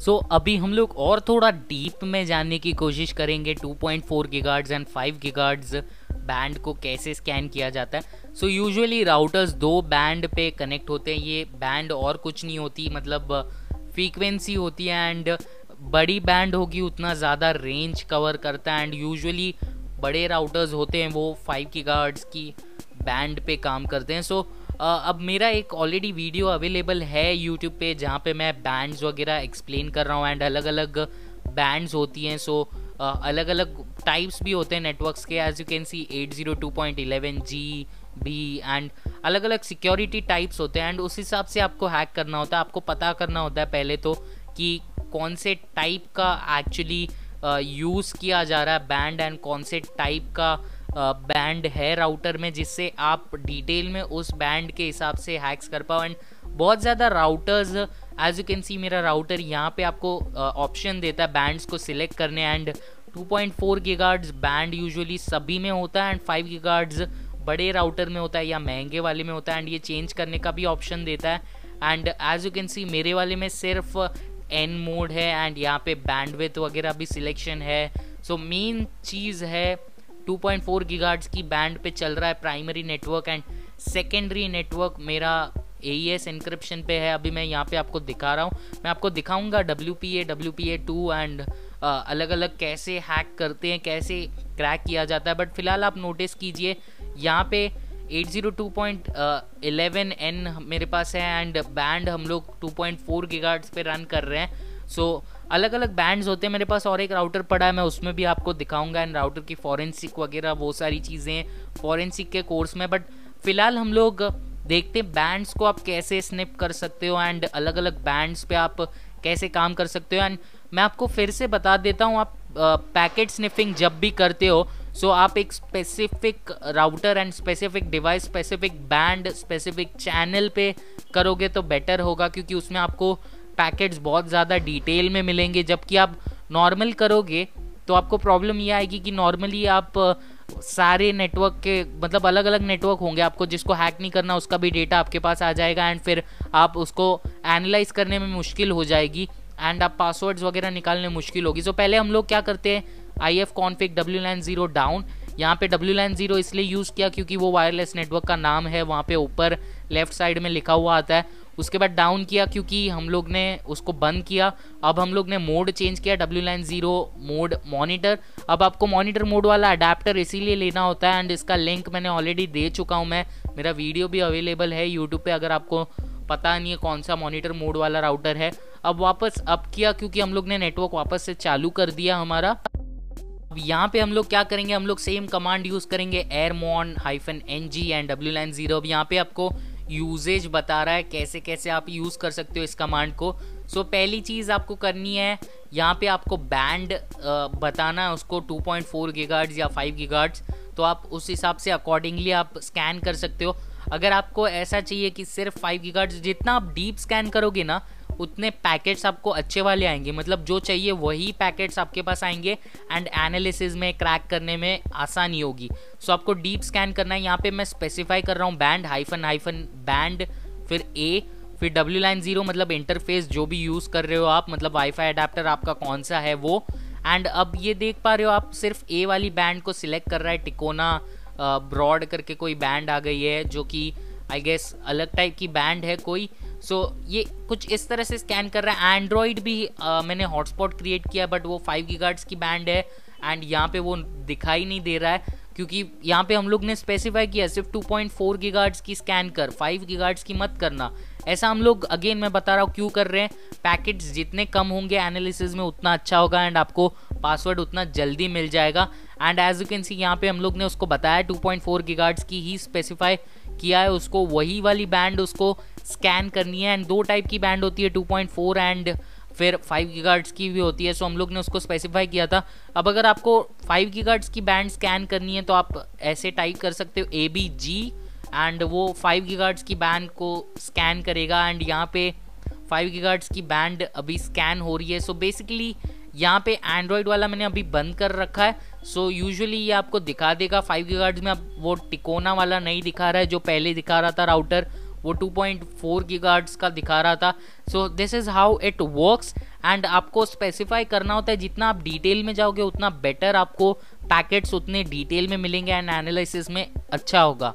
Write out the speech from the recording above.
अभी हम लोग और थोड़ा डीप में जानने की कोशिश करेंगे 2.4 गीगाहर्ट्ज़ एंड 5 गीगाहर्ट्ज़ बैंड को कैसे स्कैन किया जाता है। यूजुअली राउटर्स दो बैंड पे कनेक्ट होते हैं। ये बैंड और कुछ नहीं होती, मतलब फ्रीक्वेंसी होती है, एंड बड़ी बैंड होगी उतना ज़्यादा रेंज कवर करता है। एंड यूजुअली बड़े राउटर्स होते हैं वो 5 गीगाहर्ट्ज़ की बैंड पे काम करते हैं। अब मेरा एक ऑलरेडी वीडियो अवेलेबल है यूट्यूब पे जहाँ पे मैं बैंड्स वगैरह एक्सप्लेन कर रहा हूँ, एंड अलग अलग बैंड्स होती हैं। अलग अलग टाइप्स भी होते हैं नेटवर्क्स के, as you can C 802.11g भी, एंड अलग अलग सिक्योरिटी टाइप्स होते हैं। एंड उस हिसाब से आपको हैक करना होता है। आपको पता करना होता है पहले तो कि कौन से टाइप का एक्चुअली यूज़ किया जा रहा है बैंड, एंड कौन से टाइप का बैंड है राउटर में, जिससे आप डिटेल में उस बैंड के हिसाब से हैक्स कर पाओ। एंड बहुत ज़्यादा routers, as you can see मेरा राउटर यहाँ पे आपको ऑप्शन देता है बैंड्स को सिलेक्ट करने। एंड 2.4 गीगाहर्ट्ज़ बैंड यूजुअली सभी में होता है, एंड 5 गीगाहर्ट्ज़ बड़े राउटर में होता है या महंगे वाले में होता है। एंड ये चेंज करने का भी ऑप्शन देता है। And as you can see मेरे वाले में सिर्फ एन मोड है, एंड यहाँ पे बैंडविड्थ वगैरह भी सिलेक्शन है। मेन चीज़ है 2.4 गीगाहर्ट्ज़ की बैंड पे चल रहा है primary network, and secondary network मेरा AES एन्क्रिप्शन पे है। अभी मैं यहाँ पे आपको दिखा रहा हूँ, मैं आपको दिखाऊंगा WPA2 एंड अलग अलग कैसे हैक करते हैं, कैसे क्रैक किया जाता है। बट फिलहाल आप नोटिस कीजिए यहाँ पे 802.11n मेरे पास है, एंड बैंड हम लोग 2.4 गीगाहर्ट्ज़ पे रन कर रहे हैं। अलग अलग बैंड्स होते हैं मेरे पास, और एक राउटर पड़ा है, मैं उसमें भी आपको दिखाऊंगा, एंड राउटर की फॉरेंसिक वगैरह वो सारी चीज़ें फॉरेंसिक के कोर्स में। बट फिलहाल हम लोग देखते हैं बैंड्स को आप कैसे स्निप कर सकते हो, एंड अलग अलग बैंड्स पे आप कैसे काम कर सकते हो। एंड मैं आपको फिर से बता देता हूँ, आप पैकेट स्निफिंग जब भी करते हो आप एक specific router and specific device, specific band, specific channel पे करोगे तो बेटर होगा, क्योंकि उसमें आपको पैकेट्स बहुत ज़्यादा डिटेल में मिलेंगे। जबकि आप नॉर्मल करोगे तो आपको प्रॉब्लम ये आएगी कि नॉर्मली आप सारे नेटवर्क के, मतलब अलग अलग नेटवर्क होंगे, आपको जिसको हैक नहीं करना उसका भी डेटा आपके पास आ जाएगा, एंड फिर आप उसको एनालाइज करने में मुश्किल हो जाएगी, एंड आप पासवर्ड्स वगैरह निकालने में मुश्किल होगी। पहले हम लोग क्या करते हैं, ifconfig WLAN 0 डाउन। यहाँ पे WLAN 0 इसलिए यूज़ किया क्योंकि वो वायरलेस नेटवर्क का नाम है, वहाँ पे ऊपर लेफ्ट साइड में लिखा हुआ आता है। उसके बाद डाउन किया क्योंकि हम लोग ने उसको बंद किया। अब हम लोग ने मोड चेंज किया, WLAN 0 मोड मॉनिटर। अब आपको मॉनिटर मोड वाला अडेप्टर इसीलिए लेना होता है, एंड इसका लिंक मैंने ऑलरेडी दे चुका हूँ। मेरा वीडियो भी अवेलेबल है यूट्यूब पे, अगर आपको पता नहीं है कौन सा मॉनिटर मोड वाला राउटर है। अब वापस अप किया क्योंकि हम लोग ने नेटवर्क वापस से चालू कर दिया हमारा। अब यहाँ पे हम लोग क्या करेंगे, हम लोग सेम कमांड यूज़ करेंगे airmon-ng एंड WLAN 0। अब यहाँ पे आपको यूजेज बता रहा है कैसे कैसे आप यूज़ कर सकते हो इस कमांड को। पहली चीज़ आपको करनी है, यहाँ पे आपको बैंड बताना है उसको 2.4 गीगाहर्ट्ज़ या 5 गीगाहर्ट्ज़, तो आप उस हिसाब से अकॉर्डिंगली आप स्कैन कर सकते हो। अगर आपको ऐसा चाहिए कि सिर्फ 5 गीगाहर्ट्ज़, जितना आप डीप स्कैन करोगे ना उतने पैकेट्स आपको अच्छे वाले आएंगे, मतलब जो चाहिए वही पैकेट्स आपके पास आएंगे, एंड एनालिसिस में क्रैक करने में आसानी होगी। आपको डीप स्कैन करना है। यहाँ पे मैं स्पेसिफाई कर रहा हूँ बैंड बैंड, फिर A, फिर WLAN 0 मतलब इंटरफेस जो भी यूज़ कर रहे हो आप, मतलब वाईफाई अडेप्टर आपका कौन सा है वो। एंड अब ये देख पा रहे हो आप सिर्फ A वाली बैंड को सिलेक्ट कर रहा है, टिकोना ब्रॉड करके कोई बैंड आ गई है, जो कि आई गेस अलग टाइप की बैंड है कोई। ये कुछ इस तरह से स्कैन कर रहा है। एंड्रॉयड भी मैंने हॉटस्पॉट क्रिएट किया, बट वो 5 गीगाहर्ट्ज़ की बैंड है, एंड यहाँ पे वो दिखाई नहीं दे रहा है क्योंकि यहाँ पे हम लोग ने स्पेसिफाई किया सिर्फ 2.4 गीगाहर्ट्ज़ की स्कैन कर, 5 गीगाहर्ट्ज़ की मत करना। ऐसा हम लोग अगेन मैं बता रहा हूँ क्यों कर रहे हैं, पैकेट्स जितने कम होंगे एनालिसिस में उतना अच्छा होगा, एंड आपको पासवर्ड उतना जल्दी मिल जाएगा। And as you can see यहाँ पे हम लोग ने उसको बताया 2.4 गीगाहर्ट्ज़ की ही स्पेसिफाई किया है, उसको वही वाली बैंड उसको स्कैन करनी है। एंड दो टाइप की बैंड होती है, 2.4 एंड फिर 5 गीगाहर्ट्ज़ की भी होती है। हम लोग ने उसको स्पेसिफाई किया था। अब अगर आपको 5 गीगाहर्ट्ज़ की बैंड स्कैन करनी है तो आप ऐसे टाइप कर सकते हो ABG, एंड वो 5 गीगाहर्ट्ज़ की बैंड को स्कैन करेगा। एंड यहाँ पे 5 गीगाहर्ट्ज़ की बैंड अभी स्कैन हो रही है। बेसिकली यहाँ पे एंड्रॉयड वाला मैंने अभी बंद कर रखा है। यूजुअली ये आपको दिखा देगा 5 गीगाहर्ट्ज़ में। अब वो टिकोना वाला नहीं दिखा रहा है, जो पहले दिखा रहा था राउटर, वो 2.4 गीगाहर्ट्ज़ का दिखा रहा था। This is how it works. And आपको स्पेसिफाई करना होता है, जितना आप डिटेल में जाओगे उतना बेटर आपको पैकेट्स उतने डिटेल में मिलेंगे एंड एनालिसिस में अच्छा होगा।